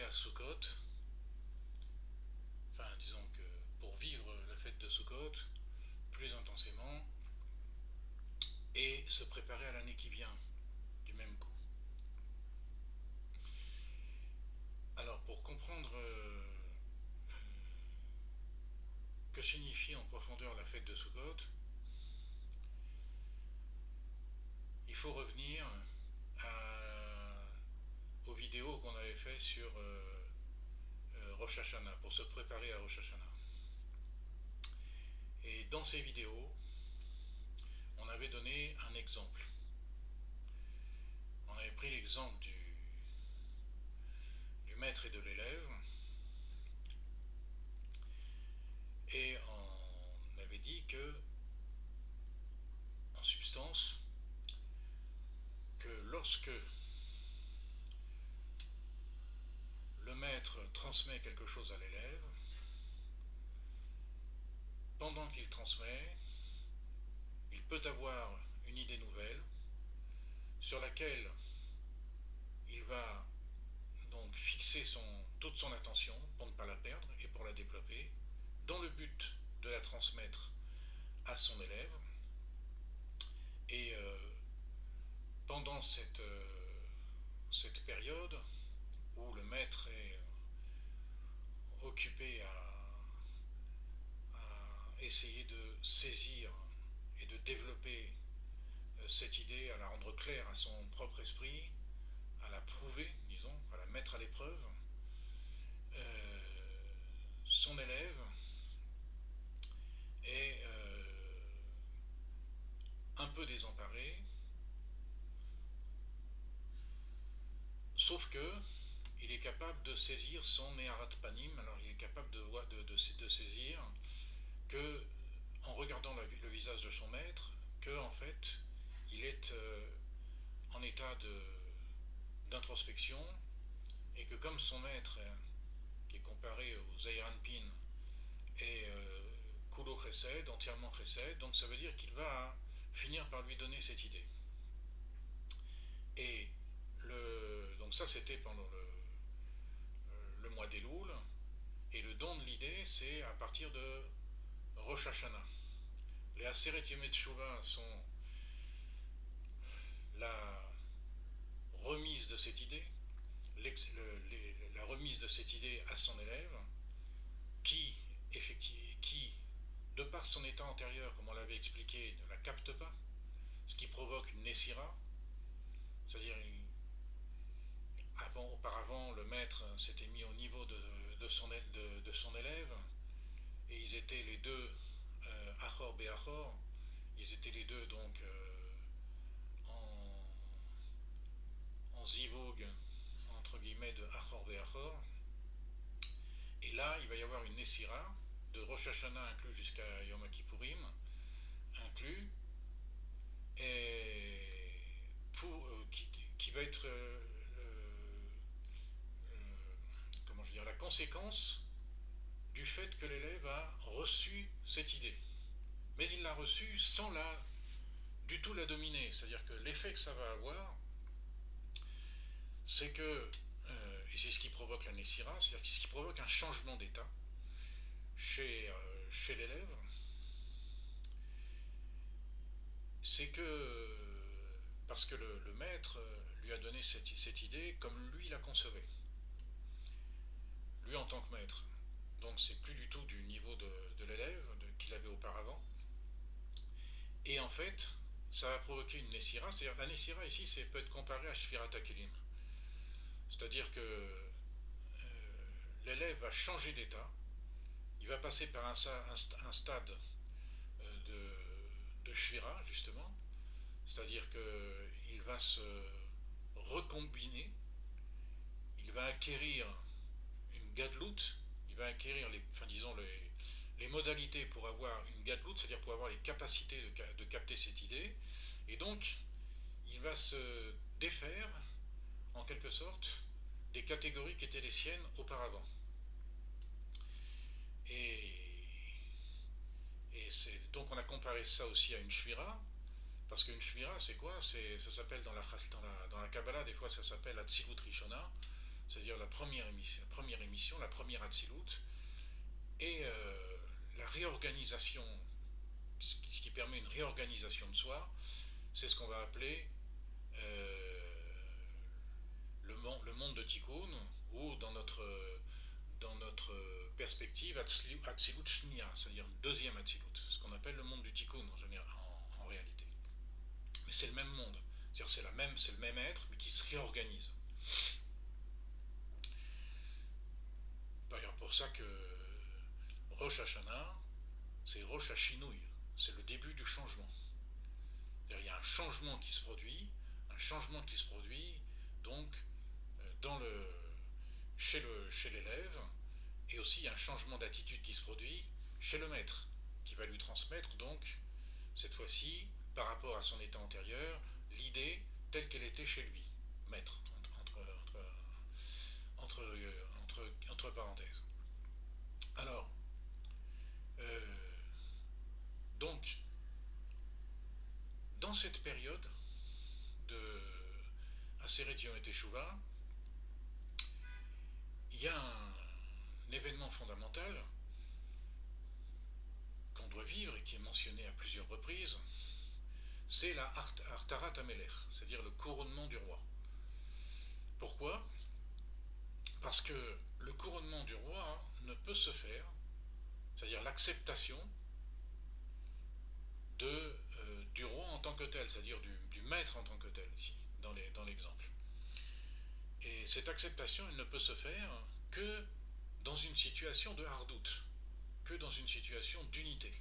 à Sukkot, enfin disons que pour vivre la fête de Sukkot plus intensément et se préparer à l'année qui vient du même coup. Alors pour comprendre que signifie en profondeur la fête de Sukkot, il faut revenir aux vidéos qu'on avait fait sur Rosh Hashanah, pour se préparer à Rosh Hashanah. Et dans ces vidéos, on avait donné un exemple. On avait pris l'exemple du maître et de l'élève, et on avait dit que, en substance, que lorsque le maître transmet quelque chose à l'élève, pendant qu'il transmet, il peut avoir une idée nouvelle sur laquelle il va donc fixer toute son attention pour ne pas la perdre et pour la développer, dans le but de la transmettre à son élève. Et pendant cette période où le maître est occupé à essayer de saisir et de développer cette idée, à la rendre claire à son propre esprit, à la prouver, disons, à la mettre à l'épreuve, son élève est un peu désemparé, sauf que il est capable de saisir son Neharat Panim. Alors il est capable de saisir que, en regardant le visage de son maître, que en fait il est en état d'introspection, et que comme son maître, qui est comparé au Zayranpin, est Kulo Chesed, entièrement Chesed, donc ça veut dire qu'il va finir par lui donner cette idée. Et donc ça c'était pendant le mois d'Elul, et le don de l'idée c'est à partir de Rosh Hashanah. Les Aseret Yemei Teshuvah sont la remise de cette idée, la remise de cette idée à son élève, qui, de par son état antérieur, comme on l'avait expliqué, ne la capte pas, ce qui provoque une Nessira, c'est-à-dire auparavant, le maître s'était mis au niveau de son élève, et ils étaient les deux Achor Be'achor, ils étaient les deux donc en zivug, entre guillemets, de Achor Be'achor. Et là, il va y avoir une Nessira, de Rosh Hashanah inclus jusqu'à Yom Kippourim inclus, et qui va être comment je veux dire, la conséquence du fait que l'élève a reçu cette idée. Mais il l'a reçue sans du tout la dominer. C'est-à-dire que l'effet que ça va avoir, c'est que, et c'est ce qui provoque la Nessira, c'est-à-dire ce qui provoque un changement d'état chez l'élève, c'est que, parce que le maître lui a donné cette idée comme lui la concevait, lui en tant que maître. Donc c'est plus du tout du niveau de l'élève qu'il avait auparavant. Et en fait, ça va provoquer une Nessira. C'est-à-dire la Nessira ici, peut être comparé à Shvirat HaKelim. C'est-à-dire que l'élève va changer d'état, il va passer par un stade de Shvira, justement, c'est-à-dire qu'il va se recombiner, il va acquérir une gadlout, il va acquérir les modalités pour avoir une gadlout, c'est-à-dire pour avoir les capacités de capter cette idée, et donc il va se défaire, en quelque sorte, des catégories qui étaient les siennes auparavant. Et donc on a comparé ça aussi à une shvira, parce qu'une shvira c'est quoi? Ça s'appelle dans la Kabbalah, des fois ça s'appelle Atzilut Rishona, c'est-à-dire la première émission, la première Hatzilut, et la réorganisation, ce qui permet une réorganisation de soi, c'est ce qu'on va appeler le monde de Tikkun, ou dans notre perspective, Hatzilut Shnia, c'est-à-dire une deuxième Hatzilut, ce qu'on appelle le monde du Tikkun en réalité. Mais c'est le même monde, c'est-à-dire c'est le même être, mais qui se réorganise. D'ailleurs, pour ça que Rosh Hashanah, c'est Rosh Hashinui, c'est le début du changement. C'est-à-dire, il y a un changement qui se produit, donc dans le, chez l'élève, et aussi il y a un changement d'attitude qui se produit chez le maître, qui va lui transmettre donc, cette fois-ci, par rapport à son état antérieur, l'idée telle qu'elle était chez lui, maître, entre parenthèses. Alors, donc, dans cette période de Aseret Yom Teshuvah, il y a un événement fondamental qu'on doit vivre et qui est mentionné à plusieurs reprises, c'est la Hartarat Amelech, c'est-à-dire le couronnement du roi. Pourquoi ? Parce que le couronnement du roi ne peut se faire, c'est-à-dire l'acceptation du roi en tant que tel, c'est-à-dire du maître en tant que tel, ici, dans l'exemple. Et cette acceptation, elle ne peut se faire que dans une situation de hardout, que dans une situation d'unité.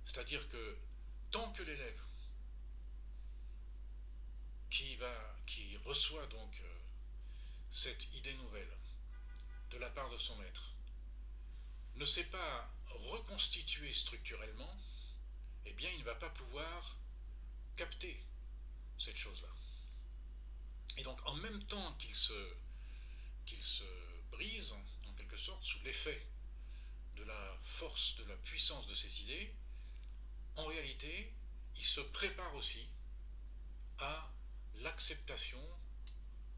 C'est-à-dire que tant que l'élève qui reçoit donc cette idée nouvelle de la part de son maître ne sait pas reconstituer structurellement, eh bien il ne va pas pouvoir capter cette chose-là. Et donc en même temps qu'il se brise, en quelque sorte, sous l'effet de la force, de la puissance de ses idées, en réalité, il se prépare aussi à l'acceptation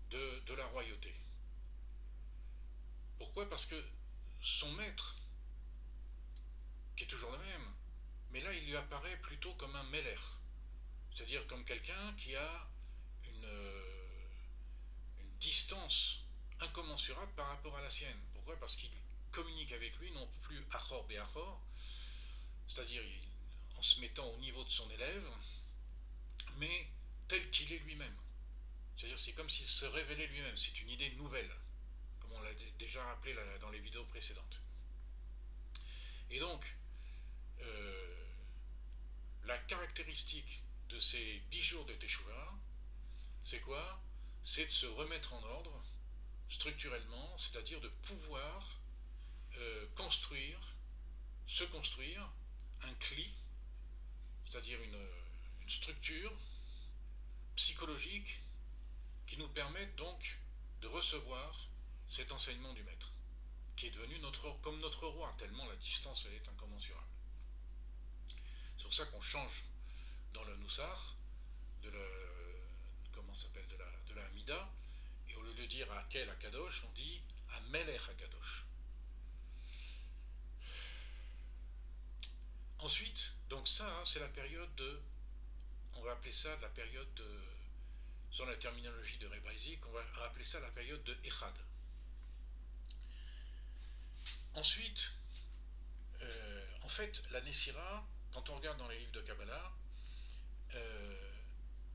de la royauté. Pourquoi ? Parce que son maître, qui est toujours le même, mais là il lui apparaît plutôt comme un Meller, c'est-à-dire comme quelqu'un qui a une distance incommensurable par rapport à la sienne. Pourquoi ? Parce qu'il communique avec lui non plus Achor Be'achor, c'est-à-dire en se mettant au niveau de son élève, mais tel qu'il est lui-même. C'est-à-dire c'est comme s'il se révélait lui-même, c'est une idée nouvelle, comme on l'a déjà rappelé dans les vidéos précédentes. Et donc, la caractéristique de ces 10 jours de Teshuvah, c'est quoi ? C'est de se remettre en ordre structurellement, c'est-à-dire de pouvoir se construire un cli, c'est-à-dire une structure psychologique qui nous permette donc de recevoir cet enseignement du maître, qui est devenu comme notre roi, tellement la distance elle est incommensurable. C'est pour ça qu'on change dans le Noussar de la Hamida, et au lieu de dire à Akel Akadosh, on dit à Melech Akadosh. Ensuite, donc ça, c'est la période on va appeler ça la période selon la terminologie de Rebbe Isaac, on va appeler ça la période de Echad. Ensuite, en fait, la Nessira, quand on regarde dans les livres de Kabbalah,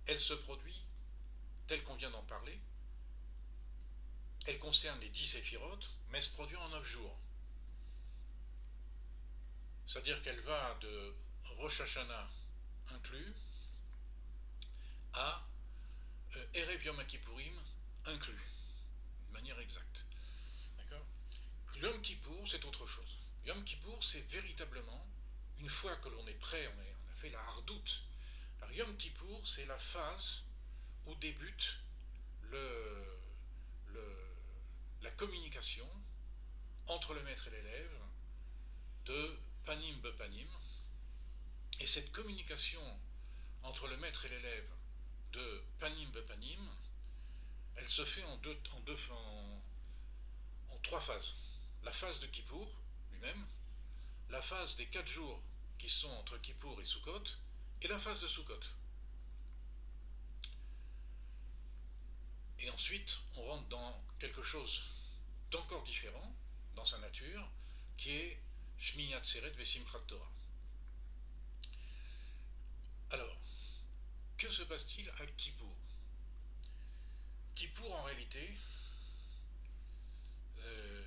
elle se produit telle qu'on vient d'en parler. Elle concerne les 10 séphirotes, mais elle se produit en 9 jours. C'est-à-dire qu'elle va de Rosh Hashanah inclus à Erev Yom Kippourim inclus, de manière exacte. D'accord ? Yom Kippour, c'est autre chose. Yom Kippour, c'est véritablement, une fois que l'on est prêt, on a fait la hardout. Alors Yom Kippour, c'est la phase où débute la communication entre le maître et l'élève de panim bepanim. Et cette communication entre le maître et l'élève de panim bepanim, elle se fait en trois phases. La phase de Kippour lui-même, la phase des 4 jours qui sont entre Kippour et Sukkot, et la phase de Sukkot. Et ensuite, on rentre dans quelque chose d'encore différent dans sa nature, qui est Shmini Atzeret Vesimchat Torah. Alors, que se passe-t-il à Kippour? Kippour, en réalité, euh,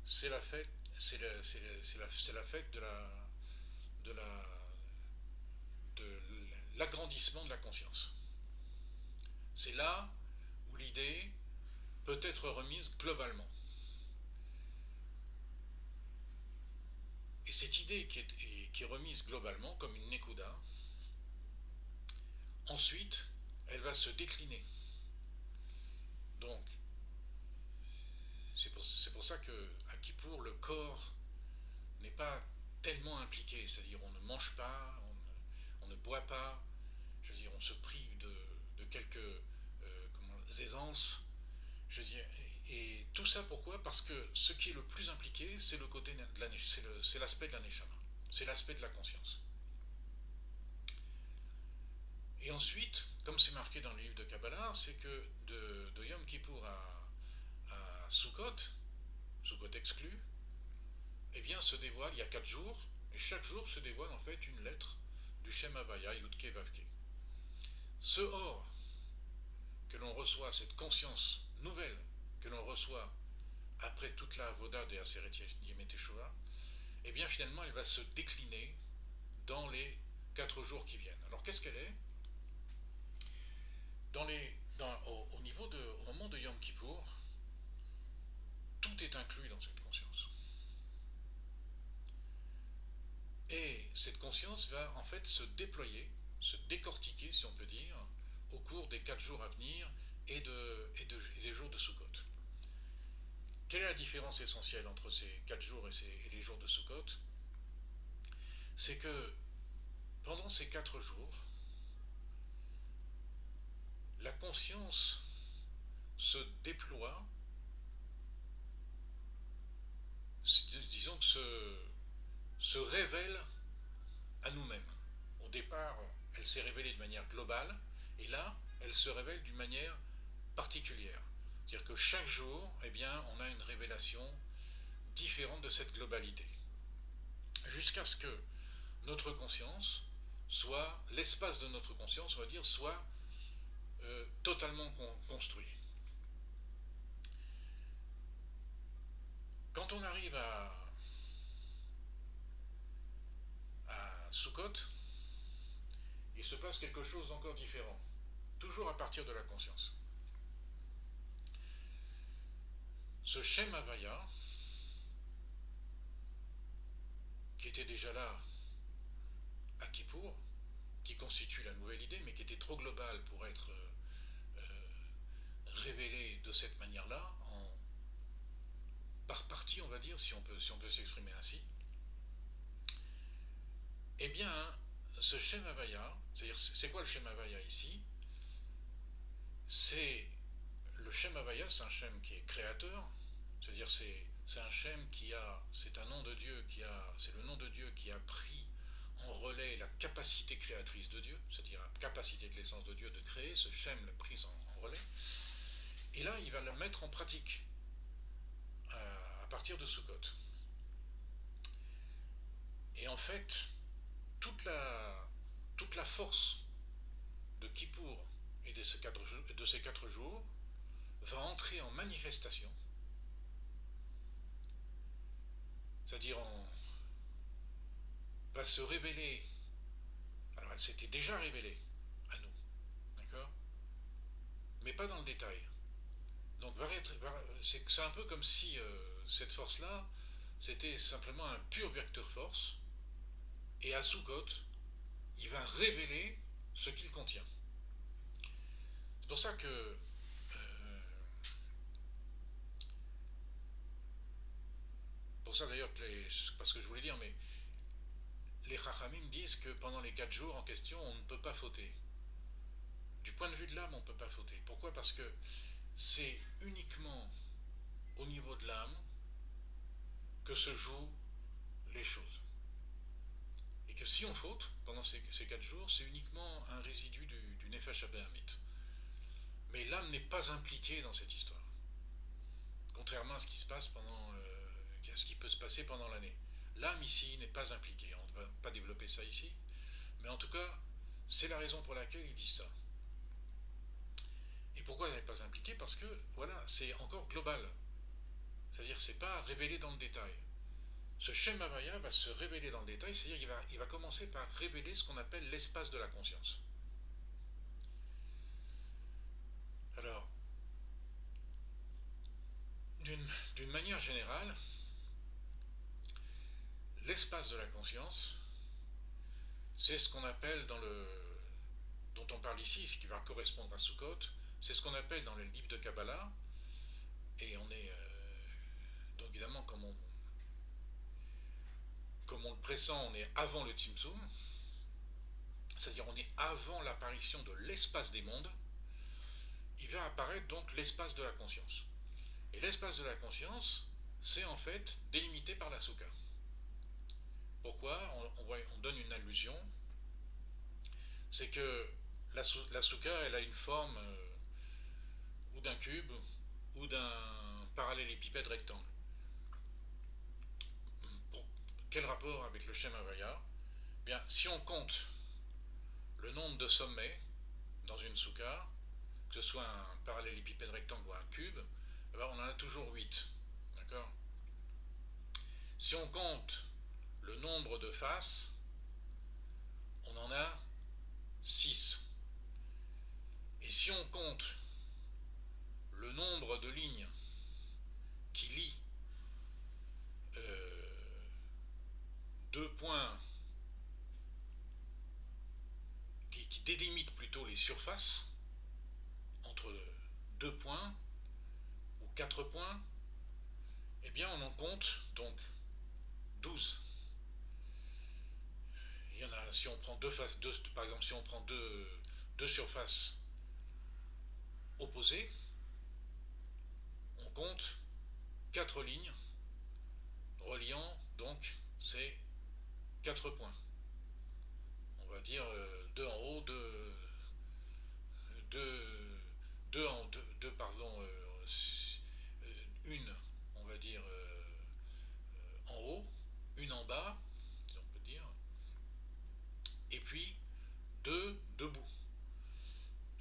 c'est la fête, c'est la fête de la, de l'agrandissement de la conscience. C'est là où l'idée peut être remise globalement. Et cette idée qui est remise globalement comme une nekuda, ensuite, elle va se décliner. Donc, c'est pour ça qu'à Kippour, le corps n'est pas tellement impliqué. C'est-à-dire, on ne mange pas, on ne boit pas, je veux dire, on se prive de quelques aisances. Je veux dire, et tout ça pourquoi? Parce que ce qui est le plus impliqué, c'est le côté de la, c'est l'aspect de la neshama, c'est l'aspect de la conscience. Et ensuite, comme c'est marqué dans le livre de Kabbalah, c'est que de Yom Kippour à Sukkot, Sukkot exclu, eh bien se dévoile, il y a 4 jours, et chaque jour se dévoile en fait une lettre du Shem Havaya, Yudke Vavke. Ce or que l'on reçoit, cette conscience nouvelle que l'on reçoit après toute la avoda de Aseret Yemei Teshuvah, eh bien finalement elle va se décliner dans les 4 jours qui viennent. Alors qu'est-ce qu'elle est? Au niveau au moment de Yom Kippour, tout est inclus dans cette conscience. Et cette conscience va en fait se déployer, se décortiquer, si on peut dire, au cours des 4 jours à venir et des jours de Sukkot. Quelle est la différence essentielle entre ces 4 jours et les jours de Sukkot? C'est que pendant ces 4 jours, la conscience se déploie, disons que se révèle à nous-mêmes. Au départ, elle s'est révélée de manière globale, et là, elle se révèle d'une manière particulière. C'est-à-dire que chaque jour, eh bien, on a une révélation différente de cette globalité. Jusqu'à ce que notre conscience soit, l'espace de notre conscience, on va dire, soit totalement construit. Quand on arrive à Sukkot, il se passe quelque chose d'encore différent, toujours à partir de la conscience. Ce Shem Havaya, qui était déjà là à Kippour, qui constitue la nouvelle idée, mais qui était trop globale pour être révélée de cette manière-là, par partie, on va dire, si on peut s'exprimer ainsi, eh bien, ce Shem Havaya, c'est-à-dire, c'est quoi le Shem Havaya ici? Le Shem Havaya, c'est un Shem qui est créateur, c'est-à-dire c'est un Shem c'est un nom de Dieu c'est le nom de Dieu qui a pris en relais la capacité créatrice de Dieu, c'est-à-dire la capacité de l'essence de Dieu de créer, ce Shem l'a prise en relais, et là il va la mettre en pratique à partir de Sukkot. Et en fait, toute la force de Kippour et de ces 4 jours va entrer en manifestation, c'est-à-dire va se révéler. Alors elle s'était déjà révélée à nous, d'accord, mais pas dans le détail. Donc c'est un peu comme si cette force-là, c'était simplement un pur vecteur force, et à Sukkot, il va révéler ce qu'il contient. C'est pour ça que pour ça d'ailleurs parce que je voulais dire, mais les Chachamim disent que pendant les 4 jours en question, on ne peut pas fauter. du point de vue de l'âme, on ne peut pas fauter. Pourquoi? Parce que c'est uniquement au niveau de l'âme que se jouent les choses. Et que si on faute pendant ces 4 jours, c'est uniquement un résidu du Nefesh Abahamit. Mais l'âme n'est pas impliquée dans cette histoire. Contrairement à ce qui se passe à ce qui peut se passer pendant l'année. L'âme ici n'est pas impliquée. On ne va pas développer ça ici. Mais en tout cas, c'est la raison pour laquelle ils disent ça. Et pourquoi elle n'est pas impliquée? Parce que, voilà, c'est encore global. C'est-à-dire, c'est pas révélé dans le détail. Ce Shem Havaya va se révéler dans le détail, c'est-à-dire il va commencer par révéler ce qu'on appelle l'espace de la conscience. Alors, d'une manière générale, l'espace de la conscience, c'est ce qu'on appelle dont on parle ici, ce qui va correspondre à Sukkot, c'est ce qu'on appelle dans les livres de Kabbalah, et on est, donc évidemment, comme on le pressent, on est avant le Tzimtzum, c'est-à-dire on est avant l'apparition de l'espace des mondes, il va apparaître donc l'espace de la conscience. Et l'espace de la conscience, c'est en fait délimité par la Soukha. Pourquoi? On donne une allusion, c'est que la Soukha, elle a une forme ou d'un cube ou d'un parallélépipède rectangle. Quel rapport avec le Shem Havaya? Bien, si on compte le nombre de sommets dans une soukha, que ce soit un parallélépipède rectangle ou un cube, on en a toujours 8. D'accord? Si on compte le nombre de faces, on en a 6. Et si on compte le nombre de lignes qui lient deux points, qui délimitent plutôt les surfaces entre deux points ou 4 points, eh bien on en compte donc 12. Il y en a, si on prend par exemple, si on prend deux surfaces opposées, on compte 4 lignes reliant donc ces 4 points. On va dire 2 en haut, 2 pardon, une, on va dire en haut, une en bas, si on peut dire, et puis 2 debout.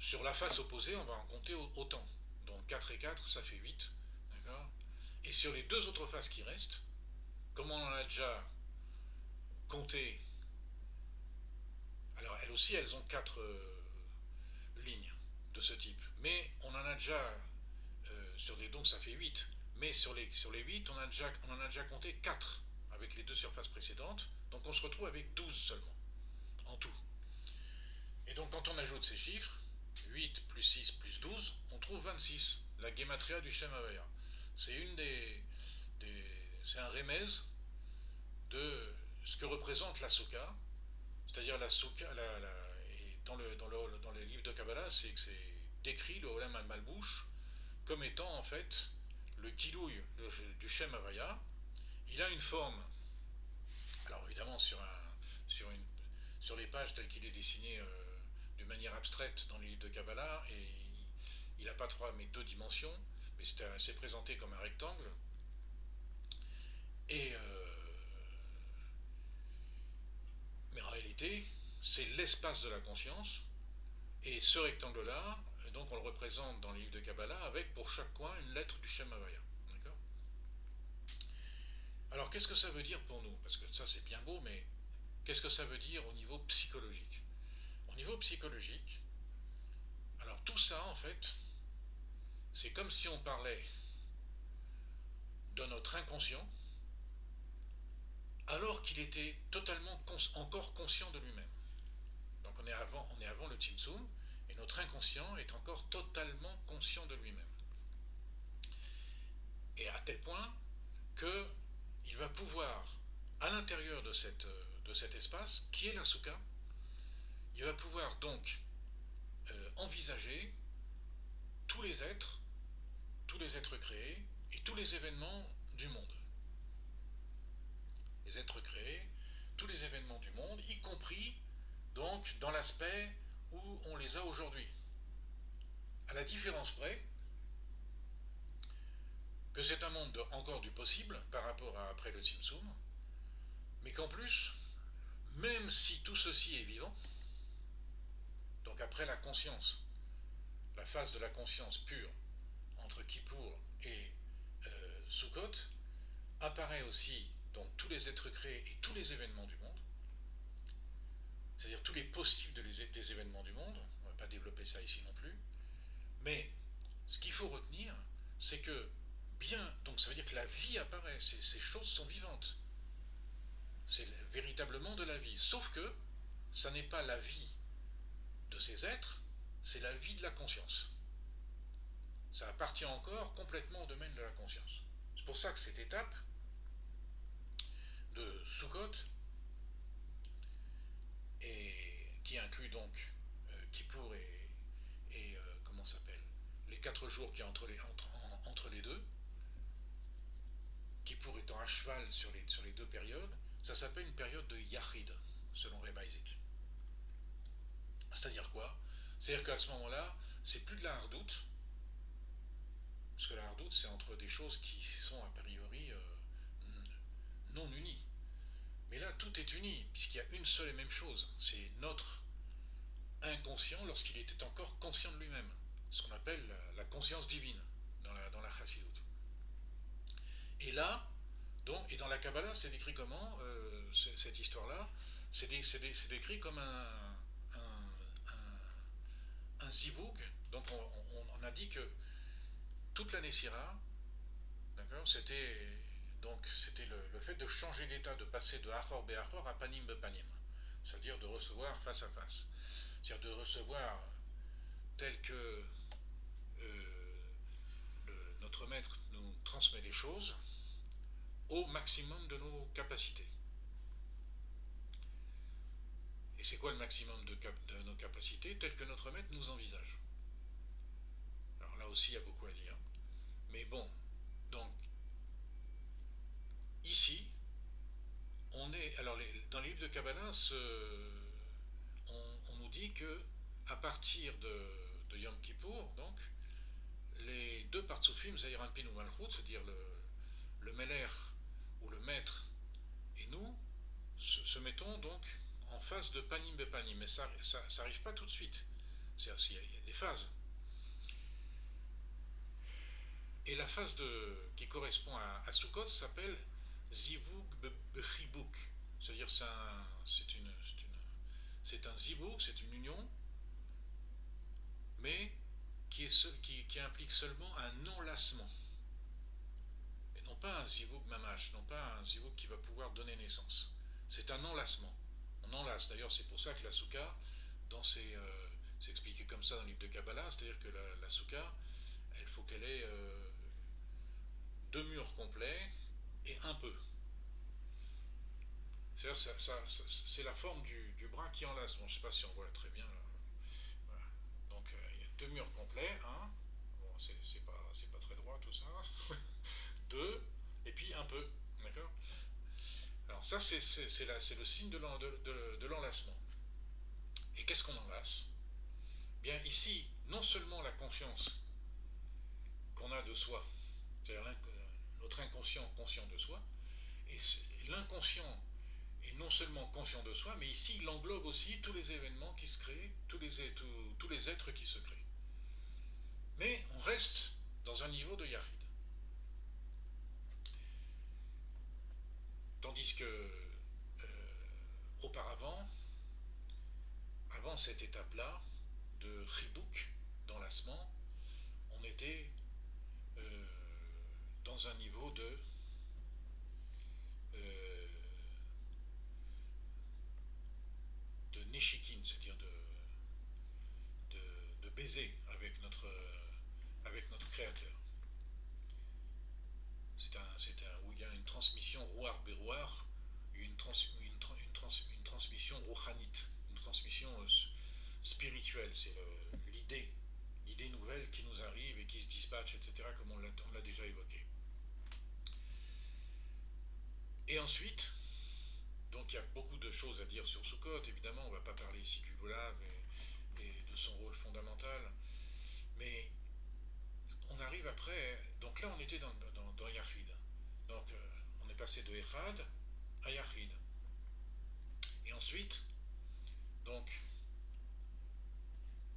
Sur la face opposée, on va en compter autant. Donc 4 et 4, ça fait 8. D'accord? Et sur les 2 autres faces qui restent, comme on en a déjà compté, alors elles aussi, elles ont 4 lignes de ce type. Mais on en a déjà donc ça fait 8. Mais sur les 8, on en a déjà compté 4 avec les 2 surfaces précédentes. Donc on se retrouve avec 12 seulement, en tout. Et donc quand on ajoute ces chiffres, 8 plus 6 plus 12, on trouve 26, la gematria du Shem Havaya. C'est c'est un remèze de ce que représente la Soukha, c'est-à-dire la Soukha, dans les livres de Kabbalah, c'est que c'est décrit le Olam al-Malbouch comme étant en fait le Gilouï du Shem Havaya. Il a une forme, alors évidemment sur les pages telles qu'il est dessiné de manière abstraite dans les livres de Kabbalah, et il n'a pas 3 mais 2 dimensions, mais c'est présenté comme un rectangle. Mais en réalité, c'est l'espace de la conscience, et ce rectangle-là, donc on le représente dans les livres de Kabbalah avec pour chaque coin une lettre du Shem Havaya. D'accord? Alors qu'est-ce que ça veut dire pour nous? Parce que ça c'est bien beau, mais qu'est-ce que ça veut dire au niveau psychologique? Au niveau psychologique, alors tout ça en fait, c'est comme si on parlait de notre inconscient alors qu'il était totalement encore conscient de lui-même. Donc on est avant le Tzimtzum, et notre inconscient est encore totalement conscient de lui-même. Et à tel point qu'il va pouvoir, à l'intérieur de cet espace, qui est la Soukha, il va pouvoir donc envisager tous les êtres créés et tous les événements du monde. Les êtres créés, tous les événements du monde, y compris donc dans l'aspect où on les a aujourd'hui. À la différence près que c'est un monde encore du possible par rapport à après le Tzimtzum, mais qu'en plus, même si tout ceci est vivant, donc après la conscience, la phase de la conscience pure entre Kippour et Sukkot, apparaît aussi donc tous les êtres créés et tous les événements du monde, c'est-à-dire tous les possibles des événements du monde. On ne va pas développer ça ici non plus, mais ce qu'il faut retenir, c'est que donc ça veut dire que la vie apparaît, ces choses sont vivantes, c'est véritablement de la vie, sauf que ça n'est pas la vie de ces êtres, c'est la vie de la conscience. Ça appartient encore complètement au domaine de la conscience. C'est pour ça que cette étape de Sukkot, qui inclut donc Kippour et comment ça s'appelle, les 4 jours qui entre les deux, Kippour étant à cheval sur les deux périodes, ça s'appelle une période de Yachid, selon Rebbe Isaac. C'est-à-dire quoi? C'est-à-dire qu'à ce moment-là, c'est plus de la hardoute, parce que la hardoute, c'est entre des choses qui sont a priori non unies. Mais là, tout est uni, puisqu'il y a une seule et même chose. C'est notre inconscient lorsqu'il était encore conscient de lui-même. Ce qu'on appelle la conscience divine dans la Chassidut. Et là, et dans la Kabbalah, c'est décrit comment, cette histoire-là? C'est décrit comme un zivoug. Donc on a dit que toute l'année Syrah, d'accord, c'était le fait de changer d'état, de passer de Achor Be'achor à Panim Bepanim, c'est-à-dire de recevoir face à face, c'est-à-dire de recevoir tel que notre maître nous transmet les choses au maximum de nos capacités. Et c'est quoi le maximum de nos capacités? Tel que notre maître nous envisage. Alors là aussi, il y a beaucoup à dire. Mais bon, donc, ici, on est. Alors, dans les livres de Kabbalah, on nous dit que à partir de Yom Kippour, donc, les deux partsoufim, Zahir Anpin ou Malchut, c'est-à-dire le Meler ou le maître et nous, se mettons donc en phase de Panim Bepanim. Mais ça n'arrive pas tout de suite. Il y a des phases. Et la phase qui correspond à Sukkot s'appelle Zivug Bechibuk. C'est-à-dire c'est un Zivug, c'est une union, mais qui implique seulement un enlacement. Et non pas un Zivug Mamash, non pas un Zivug qui va pouvoir donner naissance. C'est un enlacement. On enlace. D'ailleurs, c'est pour ça que la Soukha, c'est expliqué comme ça dans le livre de Kabbalah, c'est-à-dire que la Soukha, il faut qu'elle ait 2 murs complets et un peu. C'est la forme du bras qui enlace. Bon, je ne sais pas si on voit très bien. Voilà. Donc il y a 2 murs complets. Un. Bon, c'est pas très droit tout ça. 2. Et puis un peu. D'accord. Alors ça, c'est le signe de l'enlacement. Et qu'est-ce qu'on enlace? Bien ici, non seulement la conscience qu'on a de soi, c'est-à-dire notre inconscient conscient de soi, et l'inconscient est non seulement conscient de soi, mais ici il englobe aussi tous les événements qui se créent, tous les êtres qui se créent. Mais on reste dans un niveau de Yahid. Tandis que auparavant, avant cette étape-là de Chibouk, d'enlacement, on était dans un niveau de Nishikin, c'est-à-dire de baiser avec notre créateur. Où il y a une transmission rouar-bérouar, une transmission rouhanite, une transmission spirituelle. C'est l'idée qui se dispatchent, etc., comme on l'a déjà évoqué. Et ensuite, donc il y a beaucoup de choses à dire sur Sukkot, évidemment, on ne va pas parler ici du Lulav et de son rôle fondamental, mais on arrive après, donc là on était dans Yachid, donc on est passé de Echad à Yachid, et ensuite, donc,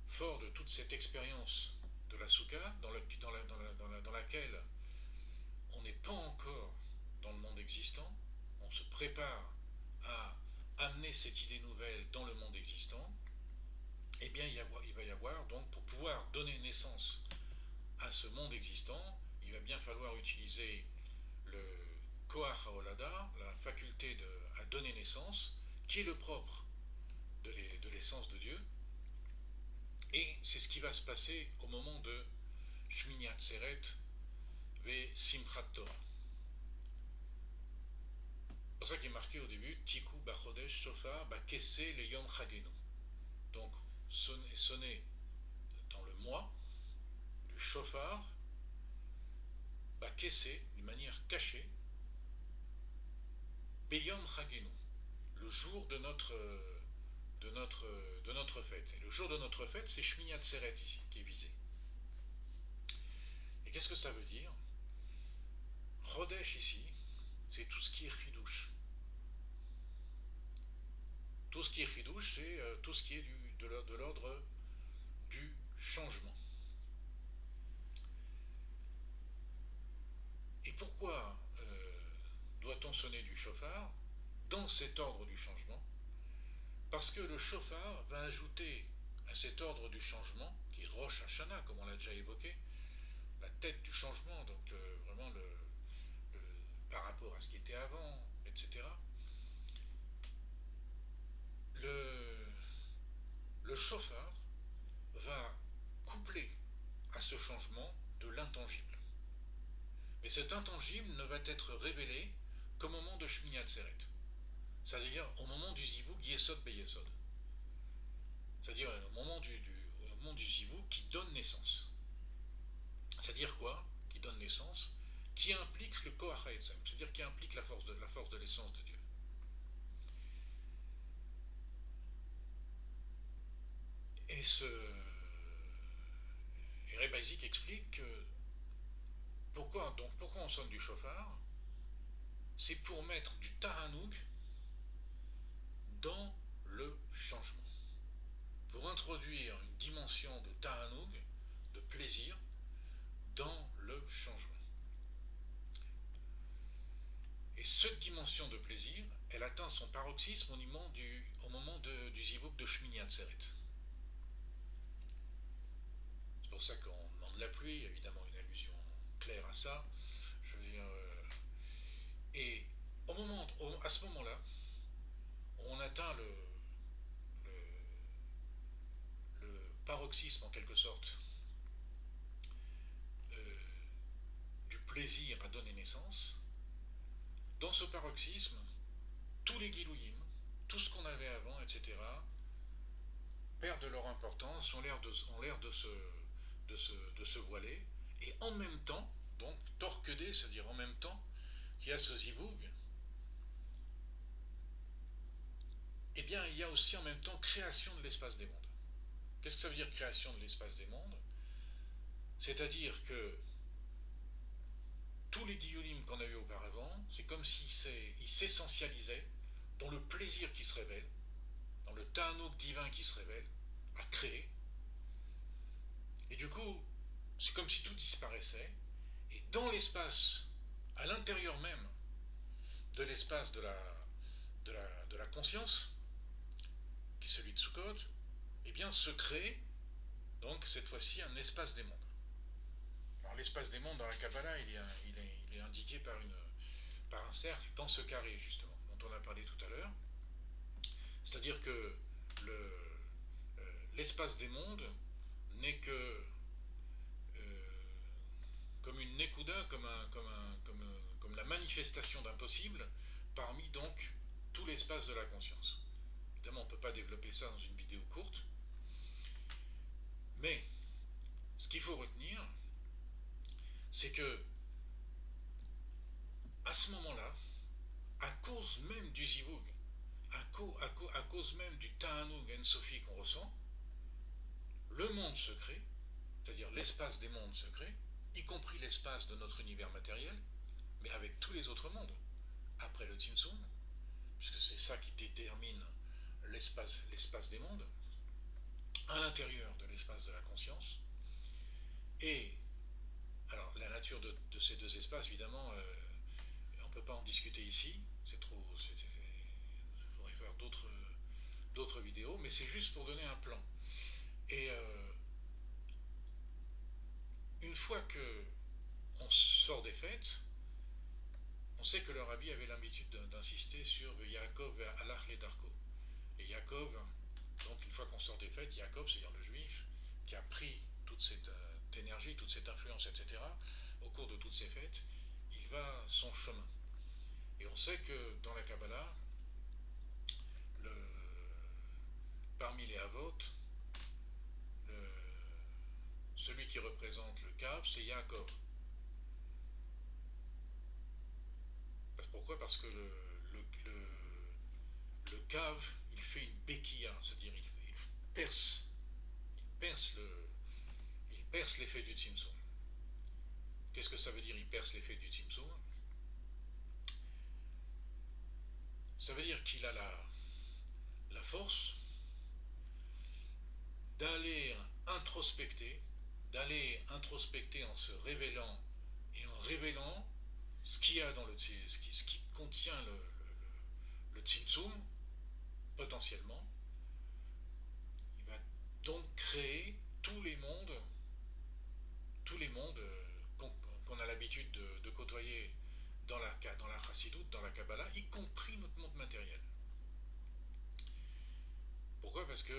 fort de toute cette expérience de la Soukha, dans laquelle on n'est pas encore dans le monde existant, on se prépare à amener cette idée nouvelle dans le monde existant, eh bien il va y avoir, donc pour pouvoir donner naissance à ce monde existant, il va bien falloir utiliser le Koach HaOlada, la faculté à donner naissance, qui est le propre de l'essence de Dieu. Et c'est ce qui va se passer au moment de Shmini Atzeret ve Simchat Torah. C'est pour ça qu'il est marqué au début Tiku Bachodesh Shofar Bakese le Yom Chagenu. Donc sonner dans le mois du Shofar Bakese d'une manière cachée Beyom Chagenu, le jour de notre fête. Et le jour de notre fête, c'est Shmini Atzeret ici qui est visé. Et qu'est-ce que ça veut dire? Chodesh ici, c'est tout ce qui est chidouche. Tout ce qui est chidouche, c'est tout ce qui est de l'ordre du changement. Et pourquoi doit-on sonner du shofar dans cet ordre du changement? Parce que le shofar va ajouter à cet ordre du changement, qui est Rosh Hashanah, comme on l'a déjà évoqué, la tête du changement, donc vraiment par rapport à ce qui était avant, etc. Le shofar va coupler à ce changement de l'intangible. Mais cet intangible ne va être révélé qu'au moment de Shmini Atzeret. C'est-à-dire au moment du Zivouk Yesod Beyesod. C'est-à-dire au moment du Zivouk qui donne naissance. C'est-à-dire quoi? Qui donne naissance, qui implique le Koach HaEtzem, c'est-à-dire qui implique la force de l'essence de Dieu. Et Reb Isaac explique que pourquoi on sonne du shofar? C'est pour mettre du Tahanouk dans le changement. Pour introduire une dimension de Tahanouk, de plaisir, dans le changement. Et cette dimension de plaisir, elle atteint son paroxysme au moment du Zivouk de Shmini Atzeret. C'est pour ça qu'on demande la pluie, évidemment une allusion claire à ça. Je veux dire, et à ce moment-là, on atteint le paroxysme en quelque sorte du plaisir à donner naissance. Dans ce paroxysme, tous les Gilouyim, tout ce qu'on avait avant, etc., perdent leur importance, ont l'air de se voiler, et en même temps, donc torquedé, c'est-à-dire en même temps qu'il y a ce zivoug, eh bien il y a aussi en même temps création de l'espace des mondes. Qu'est-ce que ça veut dire création de l'espace des mondes? C'est-à-dire que tous les guillolim qu'on a eu auparavant, c'est comme s'ils s'essentialisaient dans le plaisir qui se révèle, dans le ta'anouk divin qui se révèle, à créer. Et du coup, c'est comme si tout disparaissait, et dans l'espace, à l'intérieur même de l'espace de la conscience, qui est celui de Sukkot, eh bien se crée, donc cette fois-ci, un espace des mondes. Alors l'espace des mondes dans la Kabbalah, il est indiqué par un cercle dans ce carré, justement, dont on a parlé tout à l'heure. C'est-à-dire que l'espace des mondes n'est que comme une nekuda, comme la manifestation d'un possible, parmi donc tout l'espace de la conscience. Évidemment, on ne peut pas développer ça dans une vidéo courte, mais ce qu'il faut retenir, c'est que à ce moment-là, à cause même du zivug, à cause même du ta'anug en-sofi qu'on ressent, le monde se crée, c'est-à-dire l'espace des mondes se crée, y compris l'espace de notre univers matériel, mais avec tous les autres mondes, après le Tzimtzum, puisque c'est ça qui détermine l'espace des mondes, à l'intérieur de l'espace de la conscience. Et alors la nature de ces deux espaces, évidemment, on ne peut pas en discuter ici, c'est trop, il faudrait faire d'autres vidéos, mais c'est juste pour donner un plan. Et une fois que on sort des fêtes, on sait que le rabbi avait l'habitude d'insister sur Yaakov alach le darko. Et Yaakov, donc une fois qu'on sort des fêtes, Yaakov, c'est-à-dire le juif, qui a pris toute cette énergie, toute cette influence, etc., au cours de toutes ces fêtes, il va son chemin. Et on sait que dans la Kabbalah, le, parmi les Avot, celui qui représente le Kav, c'est Yaakov. Pourquoi? Parce que le Kav, il fait une béquilla, c'est-à-dire il perce, il perce l'effet du Tzimtzum. Qu'est-ce que ça veut dire, il perce l'effet du Tzimtzum? Ça veut dire qu'il a la force d'aller introspecter en se révélant et en révélant ce qu'il y a dans ce qui contient le Tzimtzum, potentiellement. Il va donc créer tous les mondes qu'on a l'habitude de côtoyer dans la Chassidoute, dans la Kabbalah, y compris notre monde matériel. Pourquoi? Parce que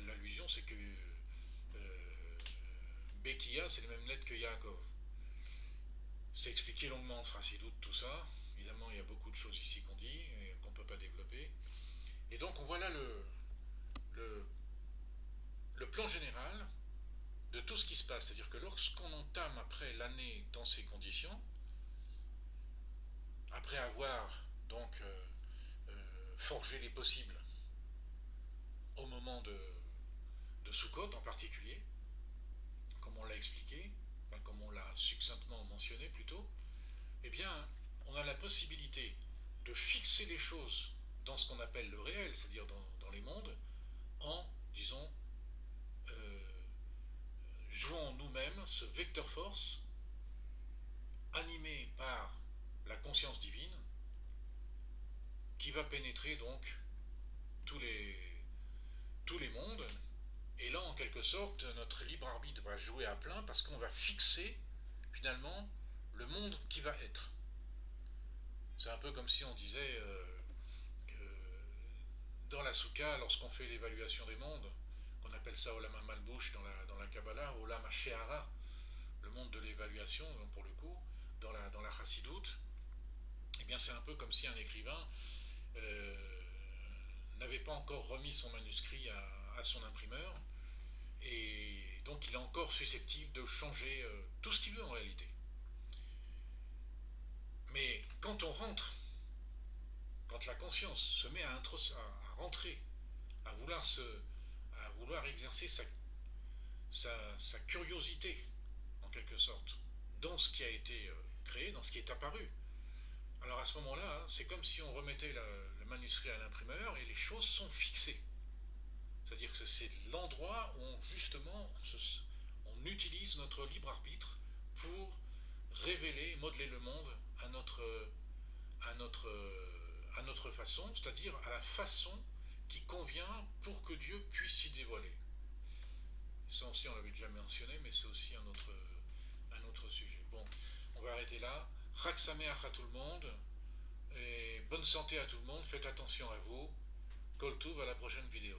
l'allusion, c'est que Bekia, c'est les mêmes lettres que Yaakov. C'est expliqué longuement en Chassidoute, tout ça. Évidemment, il y a beaucoup de choses ici qu'on dit et qu'on ne peut pas développer. Et donc, on voit là le plan général de tout ce qui se passe. C'est-à-dire que lorsqu'on entame après l'année dans ces conditions, après avoir donc forgé les possibles au moment de Sukkot en particulier, comme on l'a expliqué, enfin comme on l'a succinctement mentionné plutôt, eh bien, on a la possibilité de fixer les choses dans ce qu'on appelle le réel, c'est-à-dire dans les mondes, en, disons, jouant nous-mêmes ce vecteur force animé par la conscience divine qui va pénétrer donc tous les mondes. Et là, en quelque sorte, notre libre arbitre va jouer à plein parce qu'on va fixer finalement le monde qui va être. C'est un peu comme si on disait que dans la soukha, lorsqu'on fait l'évaluation des mondes, qu'on appelle ça Olam HaMalbush dans la Kabbalah, Olam HaShe'ara, le monde de l'évaluation, pour le coup, dans la Chassidoute, eh bien c'est un peu comme si un écrivain n'avait pas encore remis son manuscrit à son imprimeur, et donc il est encore susceptible de changer tout ce qu'il veut en réalité. Mais quand on rentre, quand la conscience se met à rentrer, à vouloir exercer sa curiosité, en quelque sorte, dans ce qui a été créé, dans ce qui est apparu, alors à ce moment-là, c'est comme si on remettait le manuscrit à l'imprimeur et les choses sont fixées. C'est-à-dire que c'est l'endroit où justement on utilise notre libre arbitre pour révéler, modeler le monde à notre façon, c'est-à-dire à la façon qui convient pour que Dieu puisse s'y dévoiler. Ça aussi on l'avait déjà mentionné, mais c'est aussi un autre sujet. Bon, on va arrêter là. Chag Sameach à tout le monde, et bonne santé à tout le monde, faites attention à vous. Kol Tuv, à la prochaine vidéo.